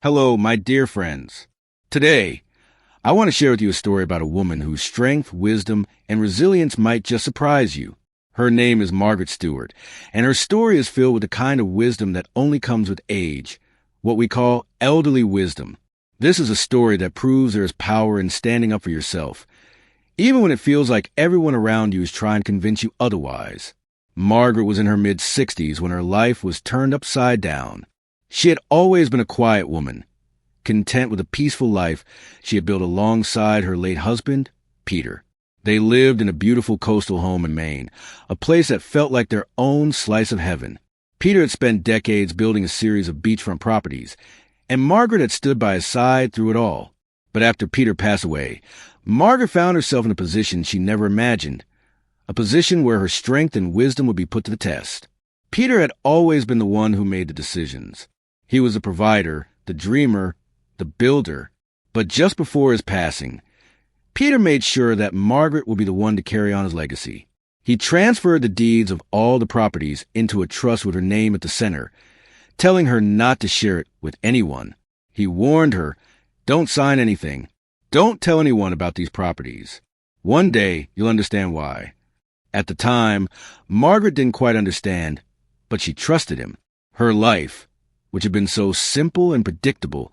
Hello, my dear friends. Today, I want to share with you a story about a woman whose strength, wisdom, and resilience might just surprise you. Her name is Margaret Stewart, and her story is filled with the kind of wisdom that only comes with age, what we call elderly wisdom. This is a story that proves there is power in standing up for yourself, even when it feels like everyone around you is trying to convince you otherwise. Margaret was in her mid-60s when her life was turned upside down. She had always been a quiet woman, content with a peaceful life she had built alongside her late husband, Peter. They lived in a beautiful coastal home in Maine, a place that felt like their own slice of heaven. Peter had spent decades building a series of beachfront properties, and Margaret had stood by his side through it all. But after Peter passed away, Margaret found herself in a position she never imagined, a position where her strength and wisdom would be put to the test. Peter had always been the one who made the decisions. He was the provider, the dreamer, the builder. But just before his passing, Peter made sure that Margaret would be the one to carry on his legacy. He transferred the deeds of all the properties into a trust with her name at the center, telling her not to share it with anyone. He warned her, "Don't sign anything. Don't tell anyone about these properties. One day, you'll understand why." At the time, Margaret didn't quite understand, but she trusted him. Her life, which had been so simple and predictable,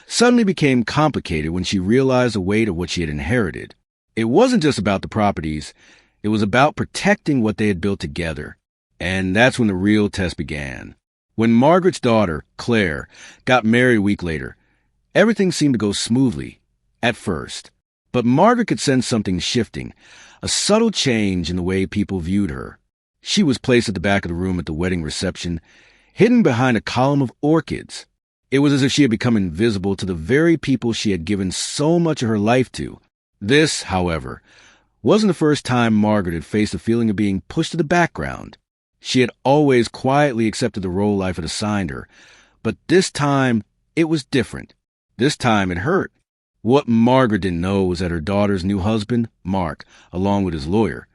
suddenly became complicated when she realized the weight of what she had inherited. It wasn't just about the properties, it was about protecting what they had built together. And that's when the real test began. When Margaret's daughter, Claire, got married a week later, everything seemed to go smoothly, at first. But Margaret could sense something shifting, a subtle change in the way people viewed her. She was placed at the back of the room at the wedding reception, hidden behind a column of orchids. It was as if she had become invisible to the very people she had given so much of her life to. This, however, wasn't the first time Margaret had faced the feeling of being pushed to the background. She had always quietly accepted the role life had assigned her, but this time it was different. This time it hurt. What Margaret didn't know was that her daughter's new husband, Mark, along with his lawyer,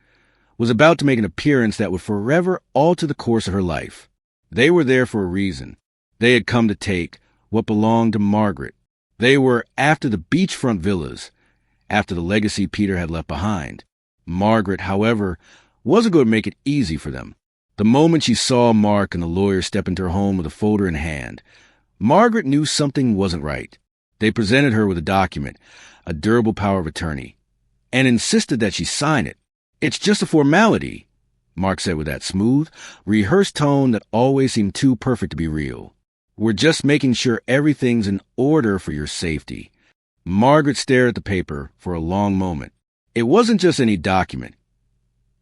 was about to make an appearance that would forever alter the course of her life. They were there for a reason. They had come to take what belonged to Margaret. They were after the beachfront villas, after the legacy Peter had left behind. Margaret, however, wasn't going to make it easy for them. The moment she saw Mark and the lawyer step into her home with a folder in hand, Margaret knew something wasn't right. They presented her with a document, a durable power of attorney, and insisted that she sign it. "It's just a formality," Mark said with that smooth, rehearsed tone that always seemed too perfect to be real. "We're just making sure everything's in order for your safety." Margaret stared at the paper for a long moment. It wasn't just any document.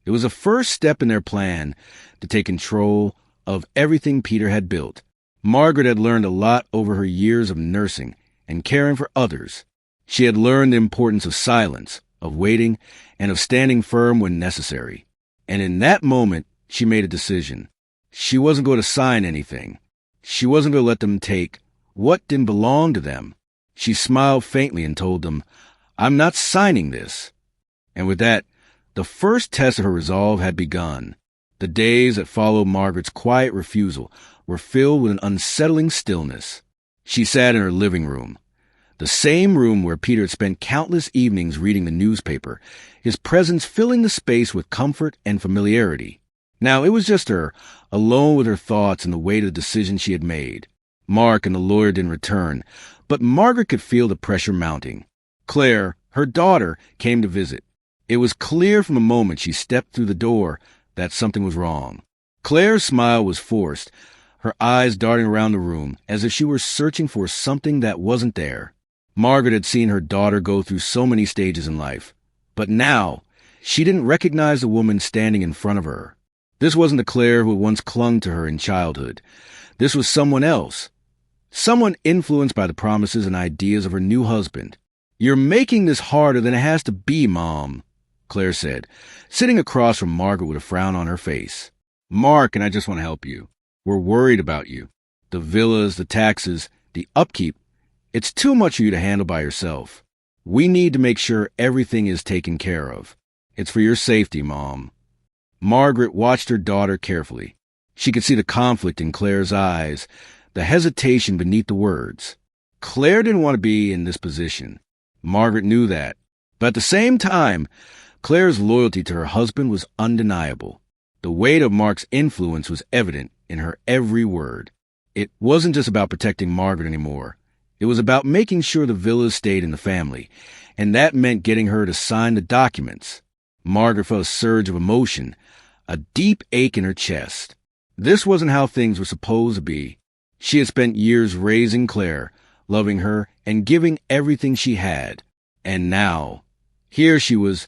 It was a first step in their plan to take control of everything Peter had built. Margaret had learned a lot over her years of nursing and caring for others. She had learned the importance of silence, of waiting, and of standing firm when necessary. And in that moment, she made a decision. She wasn't going to sign anything. She wasn't going to let them take what didn't belong to them. She smiled faintly and told them, "I'm not signing this." And with that, the first test of her resolve had begun. The days that followed Margaret's quiet refusal were filled with an unsettling stillness. She sat in her living room, the same room where Peter had spent countless evenings reading the newspaper, his presence filling the space with comfort and familiarity. Now it was just her, alone with her thoughts and the weight of the decision she had made. Mark and the lawyer didn't return, but Margaret could feel the pressure mounting. Claire, her daughter, came to visit. It was clear from the moment she stepped through the door that something was wrong. Claire's smile was forced, her eyes darting around the room as if she were searching for something that wasn't there. Margaret had seen her daughter go through so many stages in life, but now she didn't recognize the woman standing in front of her. This wasn't the Claire who had once clung to her in childhood. This was someone else, someone influenced by the promises and ideas of her new husband. "You're making this harder than it has to be, Mom," Claire said, sitting across from Margaret with a frown on her face. "Mark and I just want to help you. We're worried about you. The villas, the taxes, the upkeep. It's too much for you to handle by yourself. We need to make sure everything is taken care of. It's for your safety, Mom." Margaret watched her daughter carefully. She could see the conflict in Claire's eyes, the hesitation beneath the words. Claire didn't want to be in this position. Margaret knew that. But at the same time, Claire's loyalty to her husband was undeniable. The weight of Mark's influence was evident in her every word. It wasn't just about protecting Margaret anymore. It was about making sure the villas stayed in the family, and that meant getting her to sign the documents. Margaret felt a surge of emotion, a deep ache in her chest. This wasn't how things were supposed to be. She had spent years raising Claire, loving her, and giving everything she had. And now, here she was,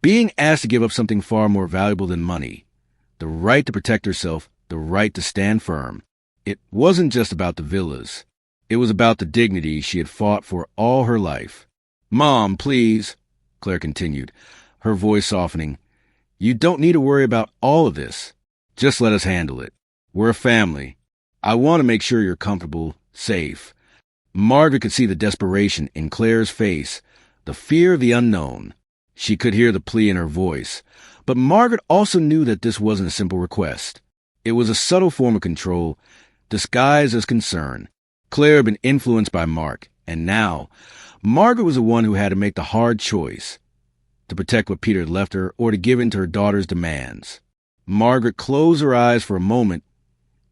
being asked to give up something far more valuable than money. The right to protect herself, the right to stand firm. It wasn't just about the villas. It was about the dignity she had fought for all her life. "Mom, please," Claire continued, her voice softening. "You don't need to worry about all of this. Just let us handle it. We're a family. I want to make sure you're comfortable, safe." Margaret could see the desperation in Claire's face, the fear of the unknown. She could hear the plea in her voice. But Margaret also knew that this wasn't a simple request. It was a subtle form of control, disguised as concern. Claire had been influenced by Mark, and now Margaret was the one who had to make the hard choice, to protect what Peter had left her or to give in to her daughter's demands. Margaret closed her eyes for a moment,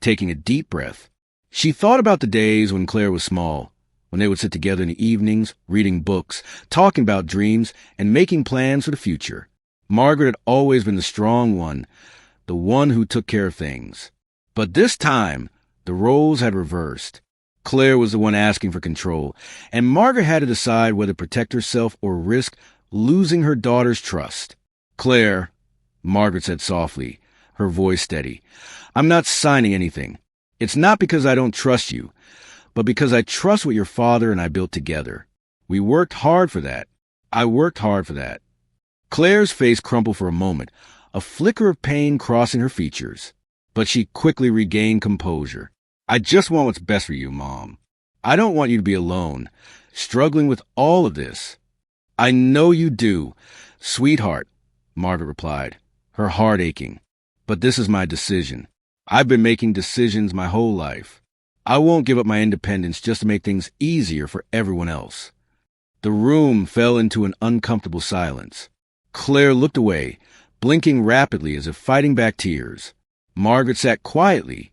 taking a deep breath. She thought about the days when Claire was small, when they would sit together in the evenings, reading books, talking about dreams, and making plans for the future. Margaret had always been the strong one, the one who took care of things. But this time, the roles had reversed. Claire was the one asking for control, and Margaret had to decide whether to protect herself or risk losing her daughter's trust. "Claire," Margaret said softly, her voice steady, "I'm not signing anything. It's not because I don't trust you, but because I trust what your father and I built together. We worked hard for that. I worked hard for that." Claire's face crumpled for a moment, a flicker of pain crossing her features. But she quickly regained composure. "I just want what's best for you, Mom. I don't want you to be alone, struggling with all of this." "I know you do, sweetheart," Margaret replied, her heart aching. "But this is my decision. I've been making decisions my whole life. I won't give up my independence just to make things easier for everyone else." The room fell into an uncomfortable silence. Claire looked away, blinking rapidly as if fighting back tears. Margaret sat quietly,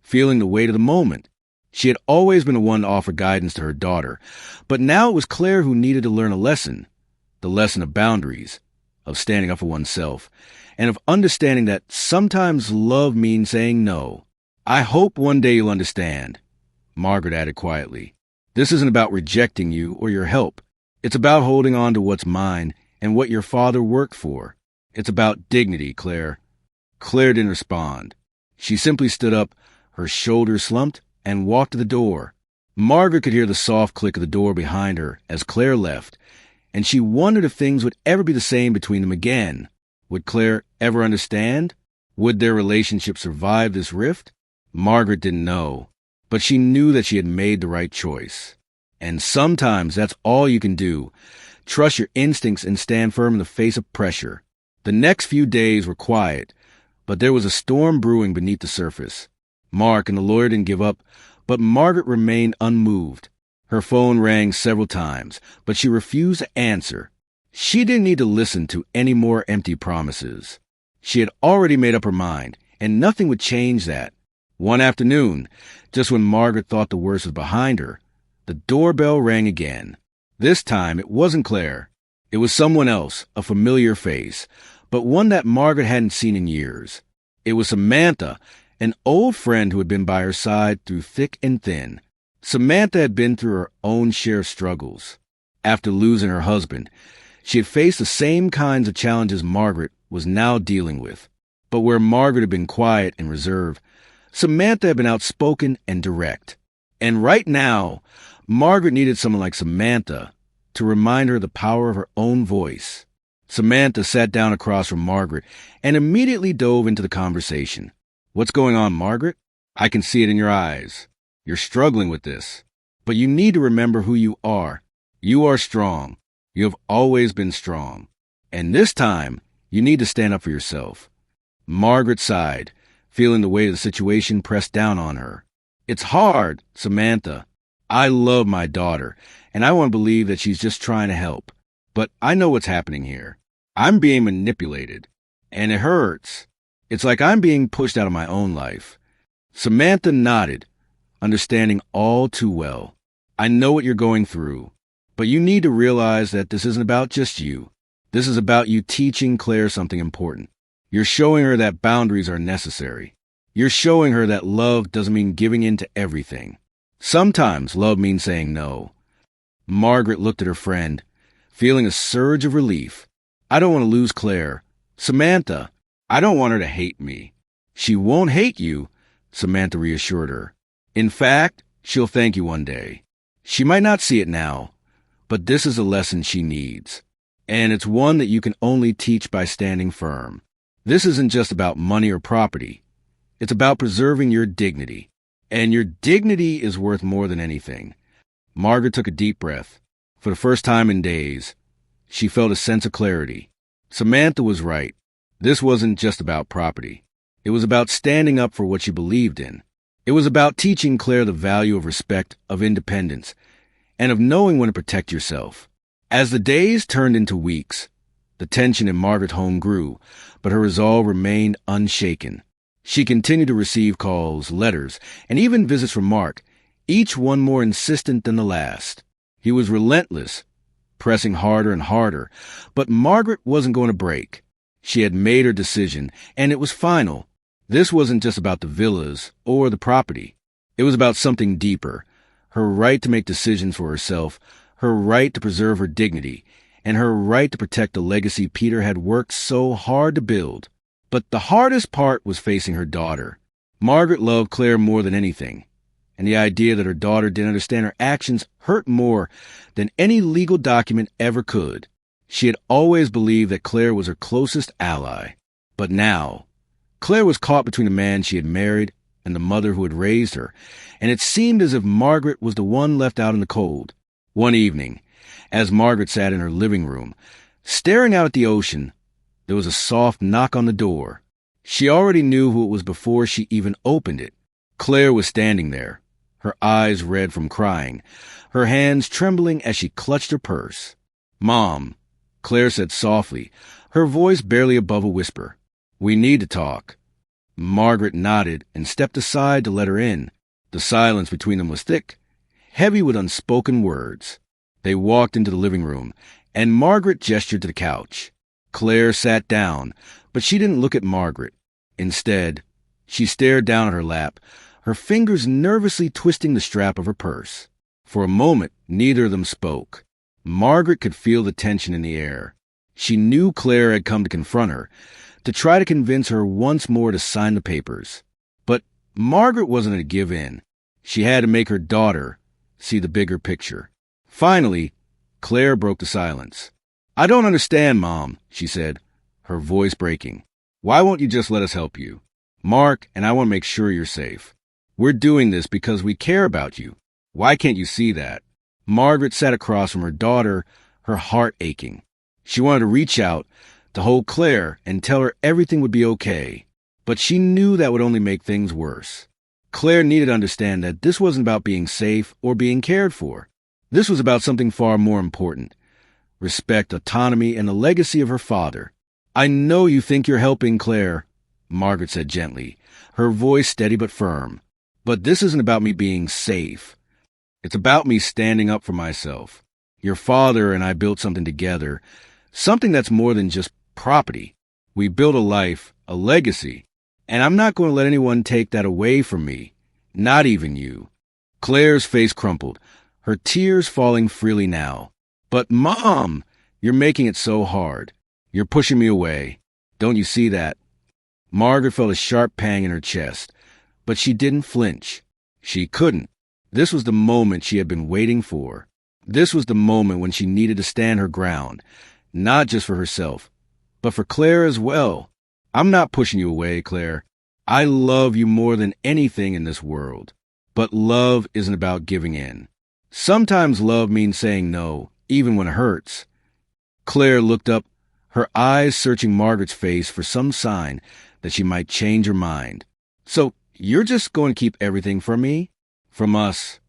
feeling the weight of the moment. She had always been the one to offer guidance to her daughter, but now it was Claire who needed to learn a lesson. The lesson of boundaries, of standing up for oneself, and of understanding that sometimes love means saying no. "I hope one day you'll understand," Margaret added quietly. "This isn't about rejecting you or your help. It's about holding on to what's mine and what your father worked for. It's about dignity, Claire." Claire didn't respond. She simply stood up, her shoulders slumped, and walked to the door. Margaret could hear the soft click of the door behind her as Claire left, and she wondered if things would ever be the same between them again. Would Claire ever understand? Would their relationship survive this rift? Margaret didn't know, but she knew that she had made the right choice. And sometimes that's all you can do. Trust your instincts and stand firm in the face of pressure. The next few days were quiet, but there was a storm brewing beneath the surface. Mark and the lawyer didn't give up, but Margaret remained unmoved. Her phone rang several times, but she refused to answer. She didn't need to listen to any more empty promises. She had already made up her mind, and nothing would change that. One afternoon, just when Margaret thought the worst was behind her, the doorbell rang again. This time it wasn't Claire. It was someone else, a familiar face, but one that Margaret hadn't seen in years. It was Samantha, an old friend who had been by her side through thick and thin. Samantha had been through her own share of struggles. After losing her husband, she had faced the same kinds of challenges Margaret was now dealing with. But where Margaret had been quiet and reserved, Samantha had been outspoken and direct. And right now, Margaret needed someone like Samantha to remind her of the power of her own voice. Samantha sat down across from Margaret and immediately dove into the conversation. "What's going on, Margaret? I can see it in your eyes. You're struggling with this. But you need to remember who you are. You are strong. You have always been strong. And this time, you need to stand up for yourself." Margaret sighed, feeling the weight of the situation pressed down on her. "It's hard, Samantha. I love my daughter, and I want to believe that she's just trying to help. But I know what's happening here. I'm being manipulated, and it hurts. It's like I'm being pushed out of my own life." Samantha nodded, understanding all too well. "I know what you're going through, but you need to realize that this isn't about just you. This is about you teaching Claire something important. You're showing her that boundaries are necessary. You're showing her that love doesn't mean giving in to everything. Sometimes love means saying no." Margaret looked at her friend, feeling a surge of relief. "I don't want to lose Claire. Samantha, I don't want her to hate me." "She won't hate you," Samantha reassured her. "In fact, she'll thank you one day. She might not see it now, but this is a lesson she needs. And it's one that you can only teach by standing firm. This isn't just about money or property. It's about preserving your dignity. And your dignity is worth more than anything." Margaret took a deep breath. For the first time in days, she felt a sense of clarity. Samantha was right. This wasn't just about property. It was about standing up for what she believed in. It was about teaching Claire the value of respect, of independence, and of knowing when to protect yourself. As the days turned into weeks, the tension in Margaret's home grew, but her resolve remained unshaken. She continued to receive calls, letters, and even visits from Mark, each one more insistent than the last. He was relentless, pressing harder and harder, but Margaret wasn't going to break. She had made her decision, and it was final. This wasn't just about the villas or the property. It was about something deeper, her right to make decisions for herself, her right to preserve her dignity, and her right to protect the legacy Peter had worked so hard to build. But the hardest part was facing her daughter. Margaret loved Claire more than anything, and the idea that her daughter didn't understand her actions hurt more than any legal document ever could. She had always believed that Claire was her closest ally. But now, Claire was caught between the man she had married and the mother who had raised her, and it seemed as if Margaret was the one left out in the cold. One evening, as Margaret sat in her living room, staring out at the ocean, there was a soft knock on the door. She already knew who it was before she even opened it. Claire was standing there, her eyes red from crying, her hands trembling as she clutched her purse. "Mom," Claire said softly, her voice barely above a whisper. "We need to talk." Margaret nodded and stepped aside to let her in. The silence between them was thick, heavy with unspoken words. They walked into the living room, and Margaret gestured to the couch. Claire sat down, but she didn't look at Margaret. Instead, she stared down at her lap, her fingers nervously twisting the strap of her purse. For a moment, neither of them spoke. Margaret could feel the tension in the air. She knew Claire had come to confront her, to try to convince her once more to sign the papers. But Margaret wasn't to give in. She had to make her daughter see the bigger picture. Finally, Claire broke the silence. "I don't understand, Mom," she said, her voice breaking. "Why won't you just let us help you? Mark and I want to make sure you're safe. We're doing this because we care about you. Why can't you see that?" Margaret sat across from her daughter, her heart aching. She wanted to reach out, to hold Claire and tell her everything would be okay. But she knew that would only make things worse. Claire needed to understand that this wasn't about being safe or being cared for. This was about something far more important: respect, autonomy, and the legacy of her father. "I know you think you're helping Claire," Margaret said gently, her voice steady but firm. "But this isn't about me being safe. It's about me standing up for myself. Your father and I built something together, something that's more than just property. We built a life, a legacy, and I'm not going to let anyone take that away from me, not even you." Claire's face crumpled, her tears falling freely now. "But Mom, you're making it so hard. You're pushing me away. Don't you see that?" Margaret felt a sharp pang in her chest, but she didn't flinch. She couldn't. This was the moment she had been waiting for. This was the moment when she needed to stand her ground, not just for herself, but for Claire as well. "I'm not pushing you away, Claire. I love you more than anything in this world. But love isn't about giving in. Sometimes love means saying no, even when it hurts." Claire looked up, her eyes searching Margaret's face for some sign that she might change her mind. "So you're just going to keep everything from me?" "From us."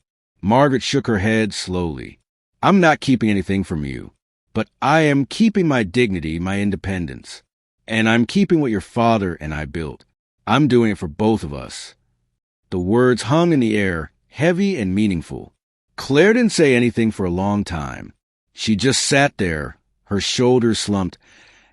Margaret shook her head slowly. I'm not keeping anything from you, but I am keeping my dignity, my independence. And I'm keeping what your father and I built. I'm doing it for both of us. The words hung in the air, heavy and meaningful. Claire didn't say anything for a long time. She just sat there, her shoulders slumped,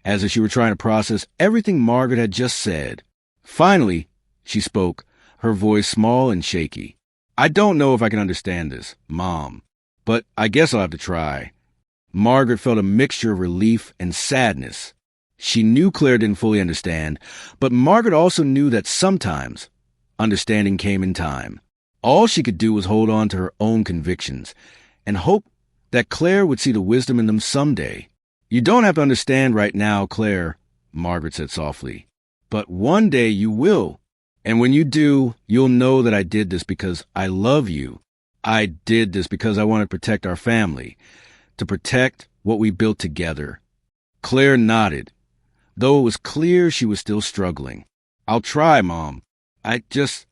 as if she were trying to process everything Margaret had just said. Finally, she spoke, her voice small and shaky. I don't know if I can understand this, Mom, but I guess I'll have to try. Margaret felt a mixture of relief and sadness. She knew Claire didn't fully understand, but Margaret also knew that sometimes understanding came in time. All she could do was hold on to her own convictions and hope that Claire would see the wisdom in them someday. You don't have to understand right now, Claire, Margaret said softly, but one day you will. And when you do, you'll know that I did this because I love you. I did this because I want to protect our family, to protect what we built together. Claire nodded, though it was clear she was still struggling. I'll try, Mom. I just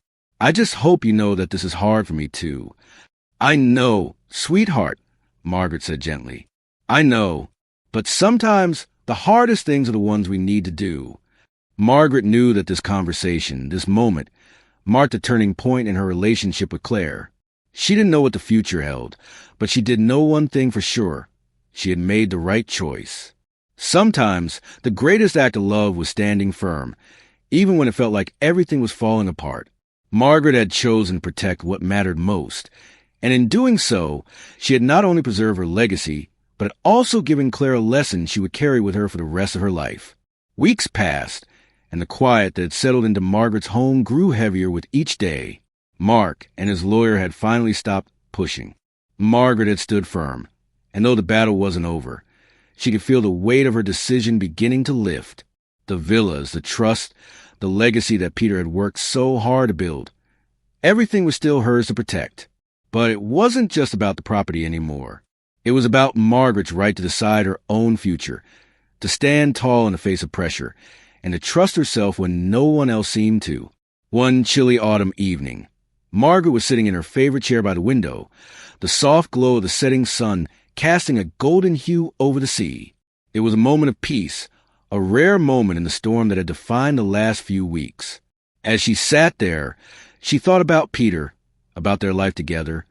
hope you know that this is hard for me, too. I know, sweetheart, Margaret said gently. I know, but sometimes the hardest things are the ones we need to do. Margaret knew that this conversation, this moment, marked a turning point in her relationship with Claire. She didn't know what the future held, but she did know one thing for sure. She had made the right choice. Sometimes the greatest act of love was standing firm, even when it felt like everything was falling apart. Margaret had chosen to protect what mattered most, and in doing so, she had not only preserved her legacy, but had also given Claire a lesson she would carry with her for the rest of her life. Weeks passed, and the quiet that had settled into Margaret's home grew heavier with each day. Mark and his lawyer had finally stopped pushing. Margaret had stood firm, and though the battle wasn't over, she could feel the weight of her decision beginning to lift. The villas, the trust, the legacy that Peter had worked so hard to build. Everything was still hers to protect. But it wasn't just about the property anymore. It was about Margaret's right to decide her own future, to stand tall in the face of pressure, and to trust herself when no one else seemed to. One chilly autumn evening, Margaret was sitting in her favorite chair by the window, the soft glow of the setting sun casting a golden hue over the sea. It was a moment of peace, a rare moment in the storm that had defined the last few weeks. As she sat there, she thought about Peter, about their life together,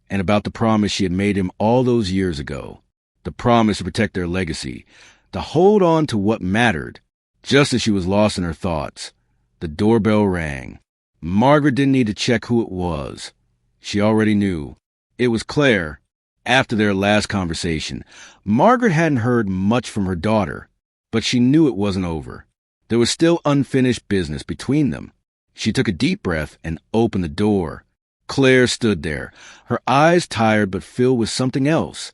and about the promise she had made him all those years ago. The promise to protect their legacy, to hold on to what mattered. Just as she was lost in her thoughts, the doorbell rang. Margaret didn't need to check who it was. She already knew. It was Claire. After their last conversation, Margaret hadn't heard much from her daughter, but she knew it wasn't over. There was still unfinished business between them. She took a deep breath and opened the door. Claire stood there, her eyes tired but filled with something else,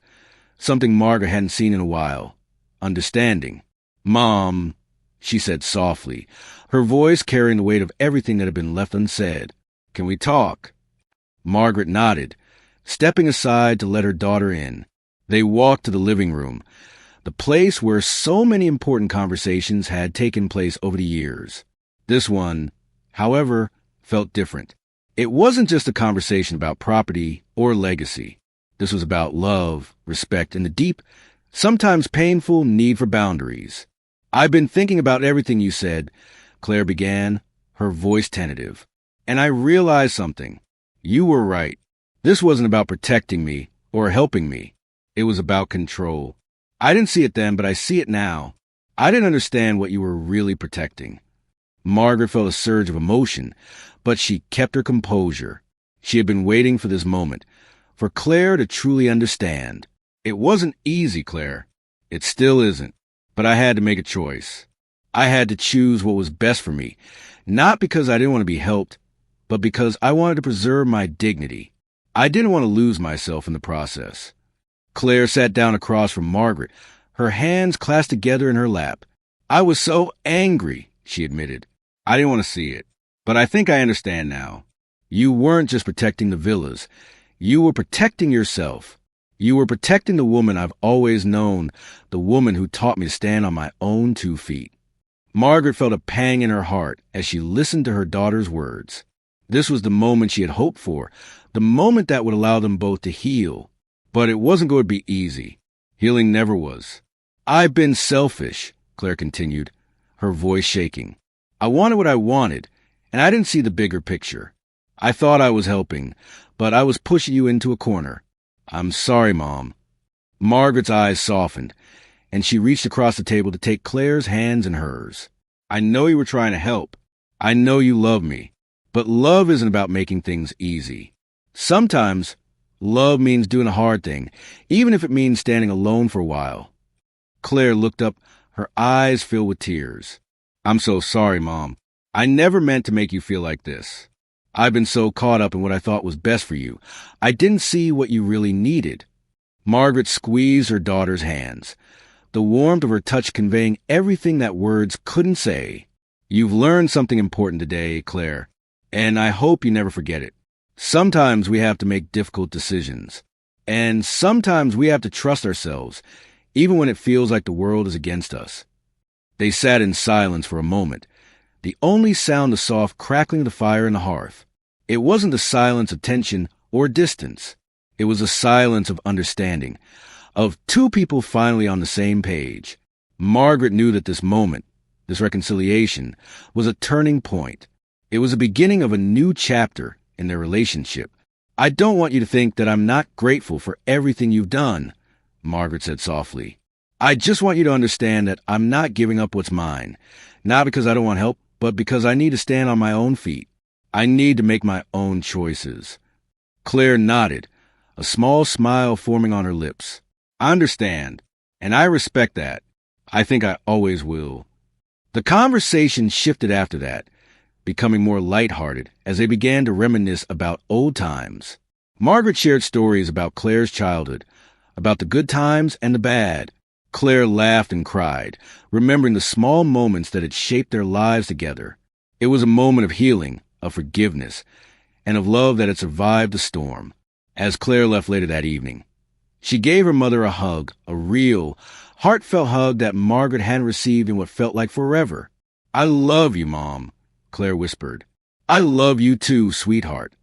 something Margaret hadn't seen in a while. Understanding. Mom, she said softly, her voice carrying the weight of everything that had been left unsaid. Can we talk? Margaret nodded, stepping aside to let her daughter in. They walked to the living room, the place where so many important conversations had taken place over the years. This one, however, felt different. It wasn't just a conversation about property or legacy. This was about love, respect, and the deep, sometimes painful need for boundaries. I've been thinking about everything you said, Claire began, her voice tentative. And I realized something. You were right. This wasn't about protecting me or helping me. It was about control. I didn't see it then, but I see it now. I didn't understand what you were really protecting. Margaret felt a surge of emotion, but she kept her composure. She had been waiting for this moment, for Claire to truly understand. It wasn't easy, Claire. It still isn't. But I had to make a choice. I had to choose what was best for me, not because I didn't want to be helped, but because I wanted to preserve my dignity. I didn't want to lose myself in the process. Claire sat down across from Margaret, her hands clasped together in her lap. I was so angry, she admitted. I didn't want to see it. But I think I understand now. You weren't just protecting the villas. You were protecting yourself. You were protecting the woman I've always known, the woman who taught me to stand on my own 2 feet. Margaret felt a pang in her heart as she listened to her daughter's words. This was the moment she had hoped for, the moment that would allow them both to heal. But it wasn't going to be easy. Healing never was. "I've been selfish," Claire continued, her voice shaking. "I wanted what I wanted, and I didn't see the bigger picture. I thought I was helping, but I was pushing you into a corner. I'm sorry, Mom." Margaret's eyes softened, and she reached across the table to take Claire's hands in hers. "I know you were trying to help. I know you love me. But love isn't about making things easy. Sometimes love means doing a hard thing, even if it means standing alone for a while." Claire looked up, her eyes filled with tears. "I'm so sorry, Mom. I never meant to make you feel like this. I've been so caught up in what I thought was best for you. I didn't see what you really needed." Margaret squeezed her daughter's hands, the warmth of her touch conveying everything that words couldn't say. "You've learned something important today, Claire, and I hope you never forget it. Sometimes we have to make difficult decisions, and sometimes we have to trust ourselves, even when it feels like the world is against us." They sat in silence for a moment, the only sound the soft crackling of the fire in the hearth. It wasn't the silence of tension or distance. It was a silence of understanding, of two people finally on the same page. Margaret knew that this moment, this reconciliation, was a turning point. It was the beginning of a new chapter in their relationship. "I don't want you to think that I'm not grateful for everything you've done," Margaret said softly. "I just want you to understand that I'm not giving up what's mine, not because I don't want help, but because I need to stand on my own feet. I need to make my own choices." Claire nodded, a small smile forming on her lips. "I understand, and I respect that. I think I always will." The conversation shifted after that, becoming more lighthearted as they began to reminisce about old times. Margaret shared stories about Claire's childhood, about the good times and the bad. Claire laughed and cried, remembering the small moments that had shaped their lives together. It was a moment of healing, of forgiveness, and of love that had survived the storm. As Claire left later that evening, she gave her mother a hug, a real, heartfelt hug that Margaret hadn't received in what felt like forever. "I love you, Mom," Claire whispered. "I love you too, sweetheart,"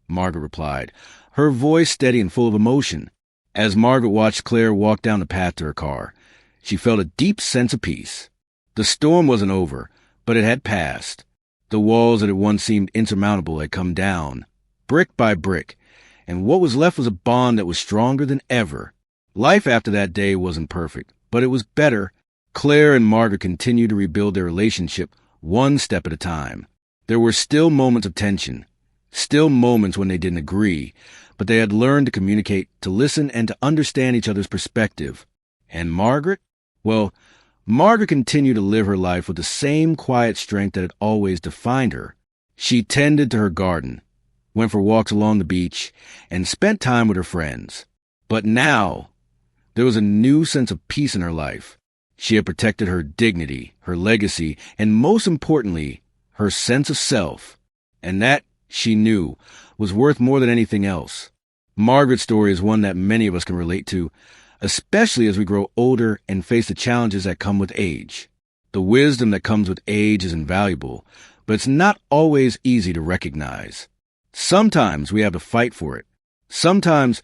Margaret replied, her voice steady and full of emotion. As Margaret watched Claire walk down the path to her car, she felt a deep sense of peace. The storm wasn't over, but it had passed. The walls that had once seemed insurmountable had come down, brick by brick, and what was left was a bond that was stronger than ever. Life after that day wasn't perfect, but it was better. Claire and Margaret continued to rebuild their relationship one step at a time. There were still moments of tension, still moments when they didn't agree, but they had learned to communicate, to listen, and to understand each other's perspective. And Margaret? Well, Margaret continued to live her life with the same quiet strength that had always defined her. She tended to her garden, went for walks along the beach, and spent time with her friends. But now, there was a new sense of peace in her life. She had protected her dignity, her legacy, and most importantly, her sense of self. And that, she knew, was worth more than anything else. Margaret's story is one that many of us can relate to, especially as we grow older and face the challenges that come with age. The wisdom that comes with age is invaluable, but it's not always easy to recognize. Sometimes we have to fight for it. Sometimes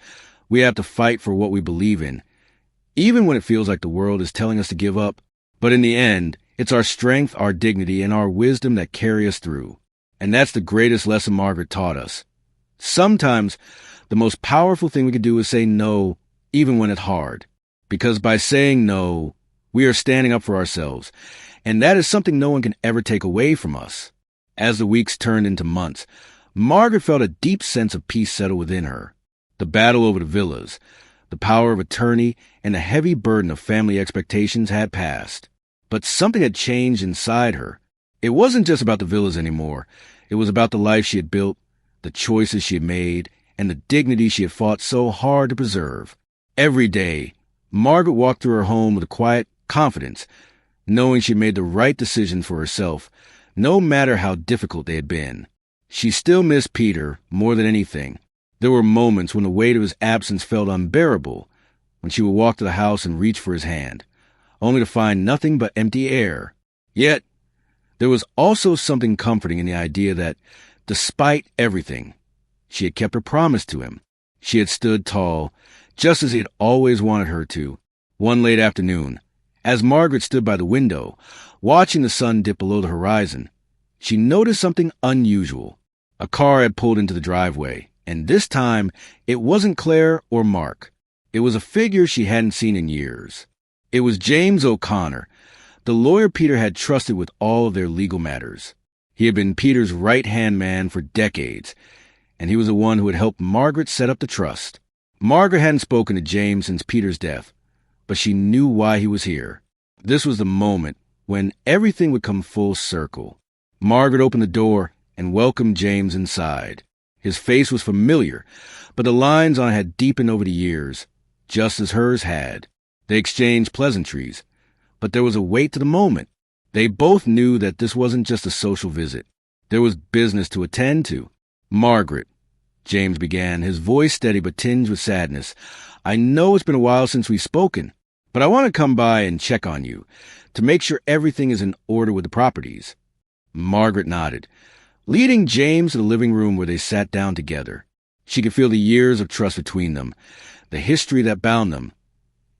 we have to fight for what we believe in, even when it feels like the world is telling us to give up. But in the end, it's our strength, our dignity, and our wisdom that carry us through. And that's the greatest lesson Margaret taught us. Sometimes the most powerful thing we can do is say no, even when it's hard. Because by saying no, we are standing up for ourselves. And that is something no one can ever take away from us. As the weeks turned into months, Margaret felt a deep sense of peace settle within her. The battle over the villas, the power of attorney, and the heavy burden of family expectations had passed. But something had changed inside her. It wasn't just about the villas anymore. It was about the life she had built, the choices she had made, and the dignity she had fought so hard to preserve. Every day, Margaret walked through her home with a quiet confidence, knowing she made the right decisions for herself, no matter how difficult they had been. She still missed Peter more than anything. There were moments when the weight of his absence felt unbearable, when she would walk to the house and reach for his hand, only to find nothing but empty air. Yet, there was also something comforting in the idea that, despite everything, She had kept her promise to him. She had stood tall, just as he had always wanted her to. One late afternoon, as Margaret stood by the window, watching the sun dip below the horizon, she noticed something unusual. A car had pulled into the driveway, and this time it wasn't Claire or Mark. It was a figure she hadn't seen in years. It was James O'Connor, the lawyer Peter had trusted with all of their legal matters. He had been Peter's right-hand man for decades, and he was the one who had helped Margaret set up the trust. Margaret hadn't spoken to James since Peter's death, but she knew why he was here. This was the moment when everything would come full circle. Margaret opened the door and welcomed James inside. His face was familiar, but the lines on it had deepened over the years, just as hers had. They exchanged pleasantries, but there was a weight to the moment. They both knew that this wasn't just a social visit. There was business to attend to. "Margaret," James began, his voice steady but tinged with sadness, "I know it's been a while since we've spoken, but I want to come by and check on you, to make sure everything is in order with the properties." Margaret nodded, leading James to the living room where they sat down together. She could feel the years of trust between them, the history that bound them,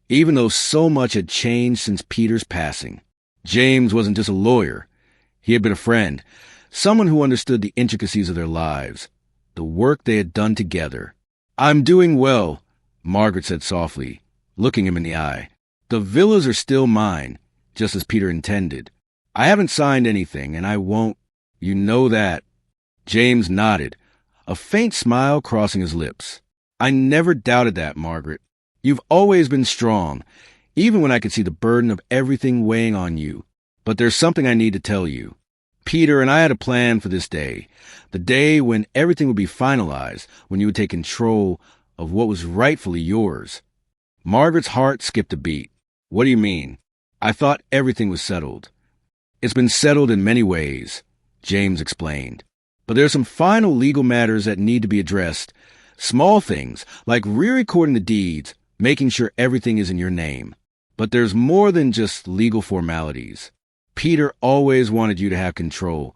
even though so much had changed since Peter's passing. James wasn't just a lawyer. He had been a friend, someone who understood the intricacies of their lives, the work they had done together. "I'm doing well," Margaret said softly, looking him in the eye. "The villas are still mine, just as Peter intended. I haven't signed anything, and I won't. You know that." James nodded, a faint smile crossing his lips. "I never doubted that, Margaret. You've always been strong, even when I could see the burden of everything weighing on you. But there's something I need to tell you. Peter and I had a plan for this day, the day when everything would be finalized, when you would take control of what was rightfully yours." Margaret's heart skipped a beat. "What do you mean? I thought everything was settled." "It's been settled in many ways," James explained. "But there are some final legal matters that need to be addressed. Small things, like re-recording the deeds, making sure everything is in your name. But there's more than just legal formalities. Peter always wanted you to have control,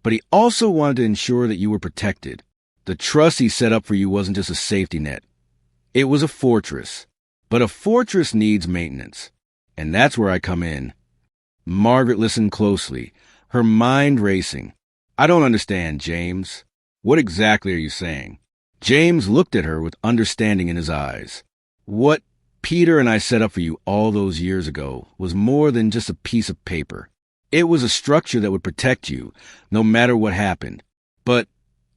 but he also wanted to ensure that you were protected. The trust he set up for you wasn't just a safety net. It was a fortress. But a fortress needs maintenance, and that's where I come in." Margaret listened closely, her mind racing. "I don't understand, James. What exactly are you saying?" James looked at her with understanding in his eyes. "What Peter and I set up for you all those years ago was more than just a piece of paper. It was a structure that would protect you, no matter what happened. But,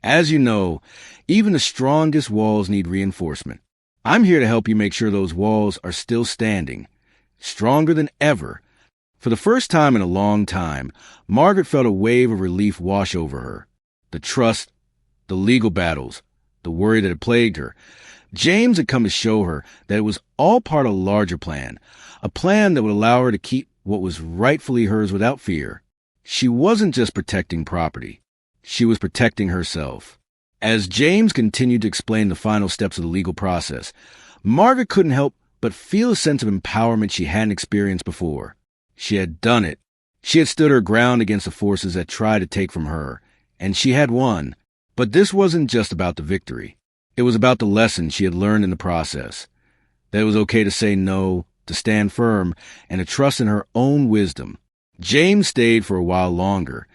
as you know, even the strongest walls need reinforcement. I'm here to help you make sure those walls are still standing, stronger than ever." For the first time in a long time, Margaret felt a wave of relief wash over her. The trust, the legal battles, the worry that had plagued her. James had come to show her that it was all part of a larger plan, a plan that would allow her to keep what was rightfully hers without fear. She wasn't just protecting property. She was protecting herself. As James continued to explain the final steps of the legal process, Margaret couldn't help but feel a sense of empowerment she hadn't experienced before. She had done it. She had stood her ground against the forces that tried to take from her, and she had won. But this wasn't just about the victory. It was about the lesson she had learned in the process. That it was okay to say no, to stand firm, and to trust in her own wisdom. James stayed for a while longer,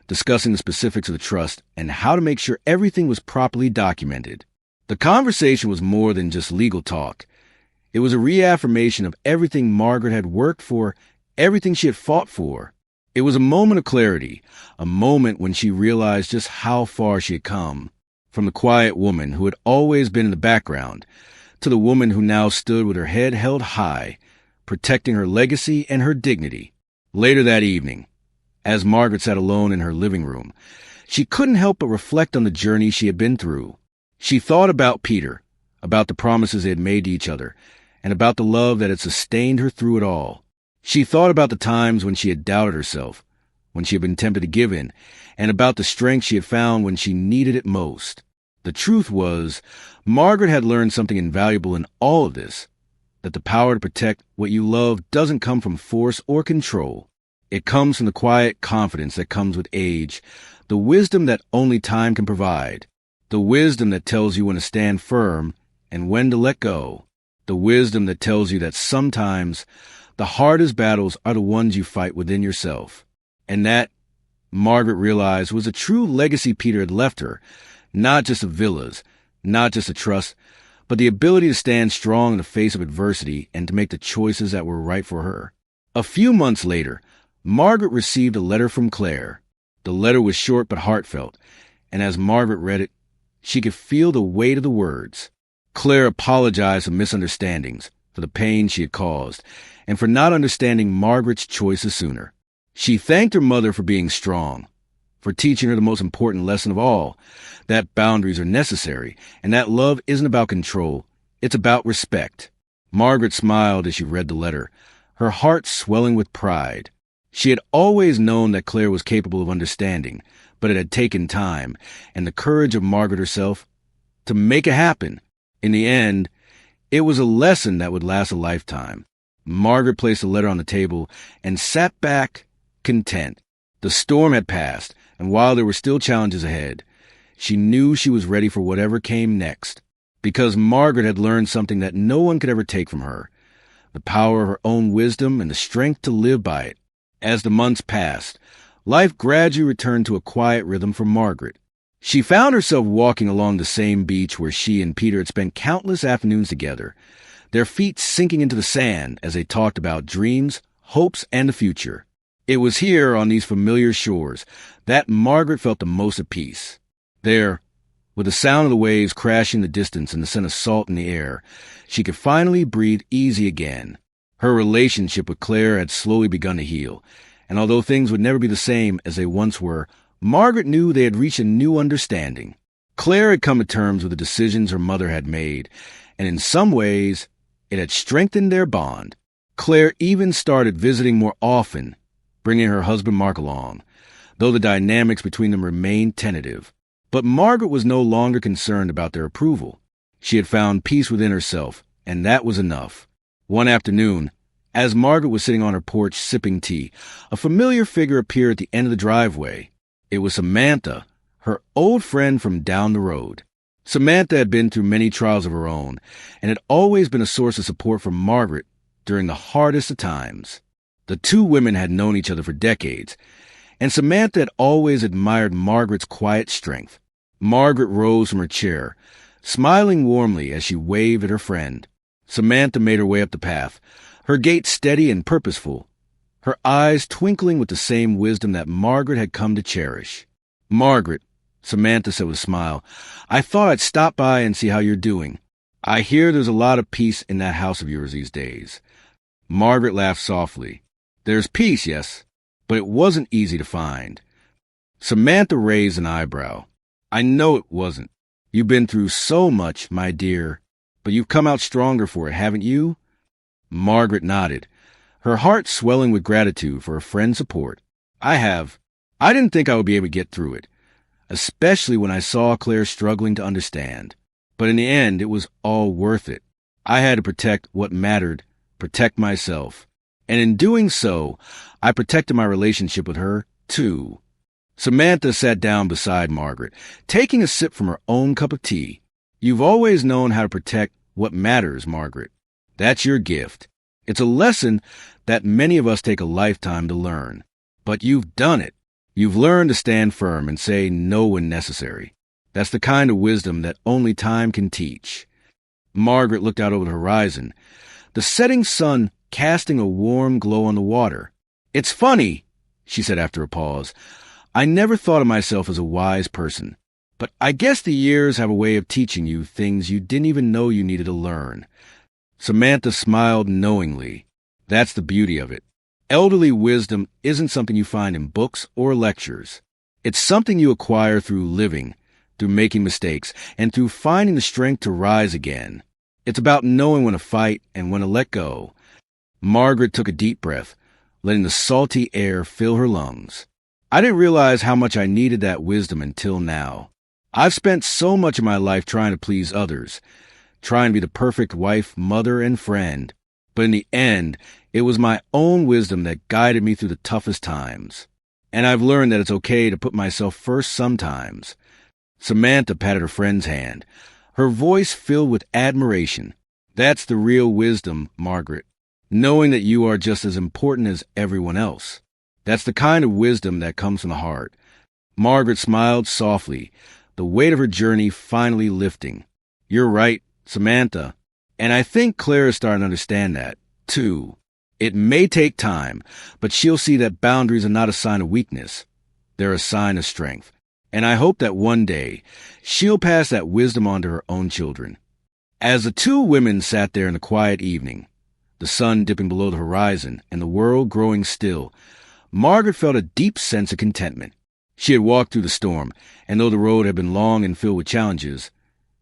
discussing the specifics of the trust and how to make sure everything was properly documented. The conversation was more than just legal talk. It was a reaffirmation of everything Margaret had worked for, everything she had fought for. It was a moment of clarity, a moment when she realized just how far she had come. From the quiet woman who had always been in the background, to the woman who now stood with her head held high, protecting her legacy and her dignity. Later that evening, as Margaret sat alone in her living room, she couldn't help but reflect on the journey she had been through. She thought about Peter, about the promises they had made to each other, and about the love that had sustained her through it all. She thought about the times when she had doubted herself, when she had been tempted to give in, and about the strength she had found when she needed it most. The truth was, Margaret had learned something invaluable in all of this, that the power to protect what you love doesn't come from force or control. It comes from the quiet confidence that comes with age, the wisdom that only time can provide, The wisdom that tells you when to stand firm and when to let go. The wisdom that tells you that sometimes the hardest battles are the ones you fight within yourself. And that, Margaret realized, was a true legacy Peter had left her. Not just of villas, not just a trust, but the ability to stand strong in the face of adversity and to make the choices that were right for her. A few months later, Margaret received a letter from Claire. The letter was short but heartfelt, and as Margaret read it, she could feel the weight of the words. Claire apologized for misunderstandings, for the pain she had caused, and for not understanding Margaret's choices sooner. She thanked her mother for being strong, for teaching her the most important lesson of all, that boundaries are necessary, and that love isn't about control, it's about respect. Margaret smiled as she read the letter, her heart swelling with pride. She had always known that Claire was capable of understanding, but it had taken time, and the courage of Margaret herself, to make it happen. In the end, it was a lesson that would last a lifetime. Margaret placed the letter on the table and sat back, content. The storm had passed, and while there were still challenges ahead, she knew she was ready for whatever came next, because Margaret had learned something that no one could ever take from her, the power of her own wisdom and the strength to live by it. As the months passed, life gradually returned to a quiet rhythm for Margaret. She found herself walking along the same beach where she and Peter had spent countless afternoons together, their feet sinking into the sand as they talked about dreams, hopes, and the future. It was here, on these familiar shores, that Margaret felt the most at peace. There, with the sound of the waves crashing in the distance and the scent of salt in the air, she could finally breathe easy again. Her relationship with Claire had slowly begun to heal, and although things would never be the same as they once were, Margaret knew they had reached a new understanding. Claire had come to terms with the decisions her mother had made, and in some ways, it had strengthened their bond. Claire even started visiting more often, bringing her husband Mark along, though the dynamics between them remained tentative. But Margaret was no longer concerned about their approval. She had found peace within herself, and that was enough. One afternoon, as Margaret was sitting on her porch sipping tea, a familiar figure appeared at the end of the driveway. It was Samantha, her old friend from down the road. Samantha had been through many trials of her own, and had always been a source of support for Margaret during the hardest of times. The two women had known each other for decades, and Samantha had always admired Margaret's quiet strength. Margaret rose from her chair, smiling warmly as she waved at her friend. Samantha made her way up the path, her gait steady and purposeful, her eyes twinkling with the same wisdom that Margaret had come to cherish. "Margaret," Samantha said with a smile, "I thought I'd stop by and see how you're doing. I hear there's a lot of peace in that house of yours these days." Margaret laughed softly. "There's peace, yes, but it wasn't easy to find." Samantha raised an eyebrow. "I know it wasn't. You've been through so much, my dear, but you've come out stronger for it, haven't you?" Margaret nodded, her heart swelling with gratitude for her friend's support. "I have. I didn't think I would be able to get through it, especially when I saw Claire struggling to understand. But in the end, it was all worth it. I had to protect what mattered, protect myself. And in doing so, I protected my relationship with her, too." Samantha sat down beside Margaret, taking a sip from her own cup of tea. "You've always known how to protect what matters, Margaret. That's your gift. It's a lesson that many of us take a lifetime to learn. But you've done it. You've learned to stand firm and say no when necessary. That's the kind of wisdom that only time can teach." Margaret looked out over the horizon, the setting sun casting a warm glow on the water. "It's funny," she said after a pause. "I never thought of myself as a wise person, but I guess the years have a way of teaching you things you didn't even know you needed to learn." Samantha smiled knowingly. That's the beauty of it. Elderly wisdom isn't something you find in books or lectures. It's something you acquire through living, through making mistakes, and through finding the strength to rise again. It's about knowing when to fight and when to let go. Margaret took a deep breath, letting the salty air fill her lungs. "I didn't realize how much I needed that wisdom until now. I've spent so much of my life trying to please others, trying to be the perfect wife, mother, and friend. But in the end, it was my own wisdom that guided me through the toughest times. And I've learned that it's okay to put myself first sometimes. Samantha patted her friend's hand, her voice filled with admiration. That's the real wisdom, Margaret, knowing that you are just as important as everyone else. That's the kind of wisdom that comes from the heart. Margaret smiled softly, the weight of her journey finally lifting. You're right, Samantha. And I think Claire is starting to understand that, too. It may take time, but she'll see that boundaries are not a sign of weakness. They're a sign of strength. And I hope that one day she'll pass that wisdom on to her own children. As the two women sat there in the quiet evening, the sun dipping below the horizon and the world growing still, Margaret felt a deep sense of contentment. She had walked through the storm, and though the road had been long and filled with challenges,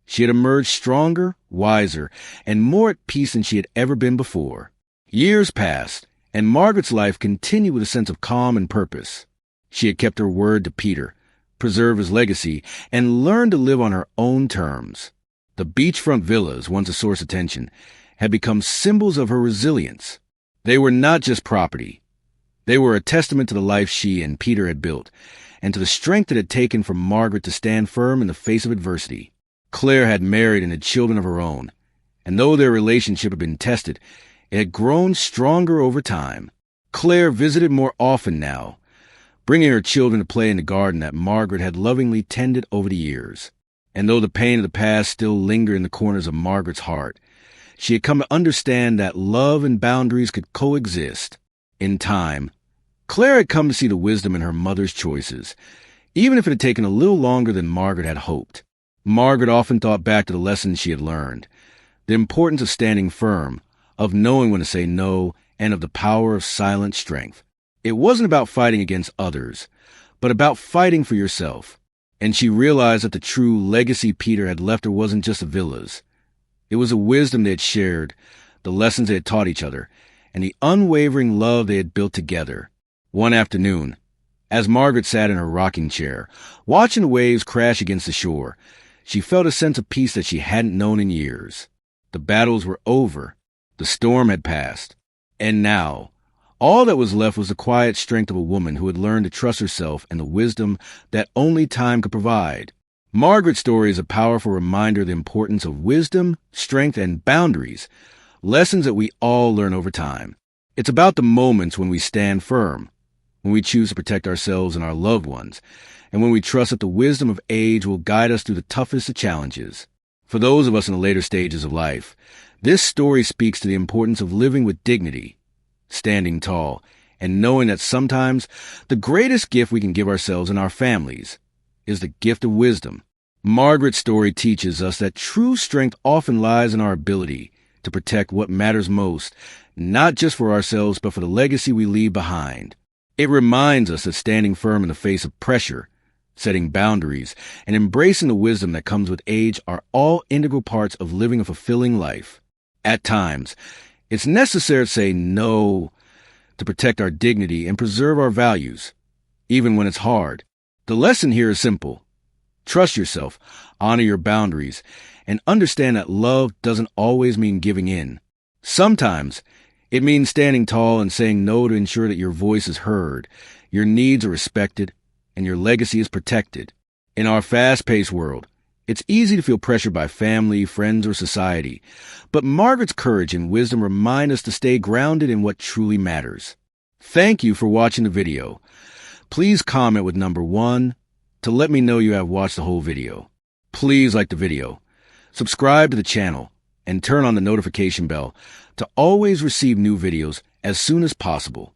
she had emerged stronger, wiser, and more at peace than she had ever been before. Years passed, and Margaret's life continued with a sense of calm and purpose. She had kept her word to Peter, preserved his legacy, and learned to live on her own terms. The beachfront villas, once a source of tension, had become symbols of her resilience. They were not just property. They were a testament to the life she and Peter had built, and to the strength it had taken for Margaret to stand firm in the face of adversity. Claire had married and had children of her own, and though their relationship had been tested, it had grown stronger over time. Claire visited more often now, bringing her children to play in the garden that Margaret had lovingly tended over the years. And though the pain of the past still lingered in the corners of Margaret's heart, she had come to understand that love and boundaries could coexist. In time, Claire had come to see the wisdom in her mother's choices, even if it had taken a little longer than Margaret had hoped. Margaret often thought back to the lessons she had learned, the importance of standing firm, of knowing when to say no, and of the power of silent strength. It wasn't about fighting against others, but about fighting for yourself. And she realized that the true legacy Peter had left her wasn't just the villas. It was the wisdom they had shared, the lessons they had taught each other, and the unwavering love they had built together. One afternoon, as Margaret sat in her rocking chair, watching the waves crash against the shore, she felt a sense of peace that she hadn't known in years. The battles were over. The storm had passed. And now, all that was left was the quiet strength of a woman who had learned to trust herself and the wisdom that only time could provide. Margaret's story is a powerful reminder of the importance of wisdom, strength, and boundaries, lessons that we all learn over time. It's about the moments when we stand firm, when we choose to protect ourselves and our loved ones, and when we trust that the wisdom of age will guide us through the toughest of challenges. For those of us in the later stages of life, this story speaks to the importance of living with dignity, standing tall, and knowing that sometimes the greatest gift we can give ourselves and our families is the gift of wisdom. Margaret's story teaches us that true strength often lies in our ability to protect what matters most, not just for ourselves, but for the legacy we leave behind. It reminds us that standing firm in the face of pressure, setting boundaries, and embracing the wisdom that comes with age are all integral parts of living a fulfilling life. At times, it's necessary to say no to protect our dignity and preserve our values, even when it's hard. The lesson here is simple. Trust yourself, honor your boundaries, and understand that love doesn't always mean giving in. Sometimes, it means standing tall and saying no to ensure that your voice is heard, your needs are respected, and your legacy is protected. In our fast-paced world, it's easy to feel pressured by family, friends, or society, but Margaret's courage and wisdom remind us to stay grounded in what truly matters. Thank you for watching the video. Please comment with number 1 to let me know you have watched the whole video. Please like the video, subscribe to the channel, and turn on the notification bell to always receive new videos as soon as possible.